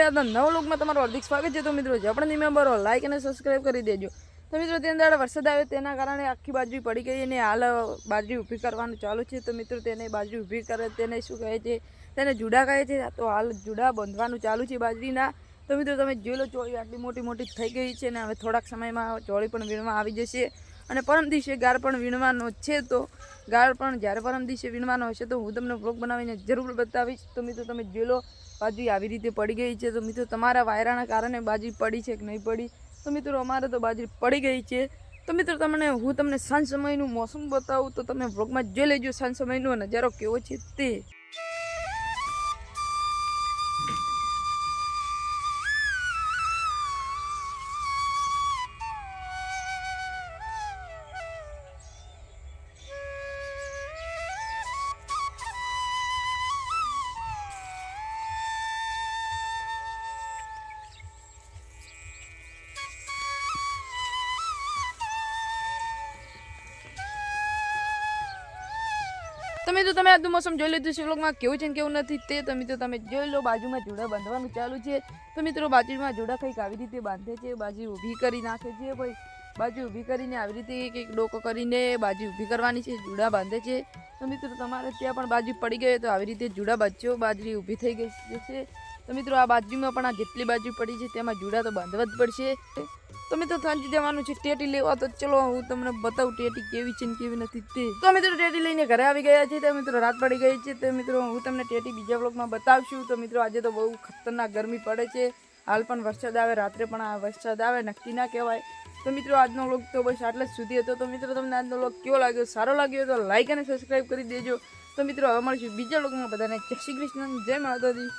આજના નવા લોકમાં તમારું હાર્દિક સ્વાગત છે। તો મિત્રો આપણે મેમ્બરો લાઈક અને સબસ્ક્રાઈબ કરી દેજો। તો મિત્રો તેના દાડે વરસાદ આવ્યો તેના કારણે આખી બાજરી પડી ગઈ અને હાલ બાજરી ઊભી કરવાનું ચાલુ છે। તો મિત્રો તેને બાજરી ઊભી કરે તેને શું કહે છે, તેને જુડા કહે છે। તો હાલ જુડા બાંધવાનું ચાલુ છે બાજરીના। તો મિત્રો તમે જોઈ લો ચોળી આટલી મોટી મોટી થઈ ગઈ છે અને હવે થોડાક સમયમાં ચોળી પણ વીણવા આવી જશે અને પરમ દિવસે ગાળ પણ વીણવાનો છે। તો ગાળ પણ જ્યારે પરમ દિવસે વીણવાનો હશે તો હું તમને વ્લોગ બનાવીને જરૂર બતાવીશ। તો મિત્રો તમે જોઈ લો બાજરી આવી રીતે પડી ગઈ છે। તો મિત્રો તમારા વાયરાના કારણે બાજરી પડી છે કે નહીં પડી? તો મિત્રો અમારે તો બાજરી પડી ગઈ છે। તો મિત્રો હું તમને સાંજ સમયનું મોસમ બતાવું તો તમે વ્લોગમાં જોઈ લેજો સાંજ સમયનો નજારો કેવો છે તે। તમે આજનું મોસમ જોઈ લીધું છે વ્લોગમાં કેવું છે ને કેવું નથી તે। તો મિત્રો તમે જોઈ લો બાજુમાં જોડા બાંધવાનું ચાલુ છે। તો મિત્રો બાજુમાં જોડા કંઈક આવી રીતે બાંધે છે, બાજુ ઊભી કરી નાખે છે ભાઈ। બાજુ ઊભી કરીને આવી રીતે કંઈક ડોકો કરીને બાજુ ઊભી કરવાની છે, જોડા બાંધે છે। તો મિત્રો તમારે ત્યાં પણ બાજુ પડી ગઈ તો આવી રીતે જોડા બાંધજો, બાજરી ઊભી થઈ ગઈ છે। તો મિત્રો આ બાજુમાં પણ આ જેટલી બાજુ પડી છે તેમાં જોડા તો બાંધવા જ પડશે। તો મિત્રો સાંજે જવાનું છે ટેટી લેવા। તો ચલો હું તમને બતાવું ટેટી કેવી છે ને કેવી નથી તે। તો મિત્રો ટેટી લઈને ઘરે આવી ગયા છે। તો મિત્રો રાત પડી ગઈ છે। તો મિત્રો હું તમને ટેટી બીજા વ્લોગમાં બતાવશું। તો મિત્રો આજે તો બહુ ખતરનાક ગરમી પડે છે, હાલ પણ વરસાદ આવે, રાત્રે પણ આ વરસાદ આવે, નક્કી ના કહેવાય। તો મિત્રો આજનો વ્લોગ તો બસ આટલા જ સુધી હતો। તો મિત્રો તમને આજનો વ્લોગ કેવો લાગ્યો, સારો લાગ્યો તો લાઈક અને સબસ્ક્રાઈબ કરી દેજો। તો મિત્રો હવે મળીશું બીજા વ્લોગમાં। બધાને જય શ્રી કૃષ્ણ, જય માતાજી।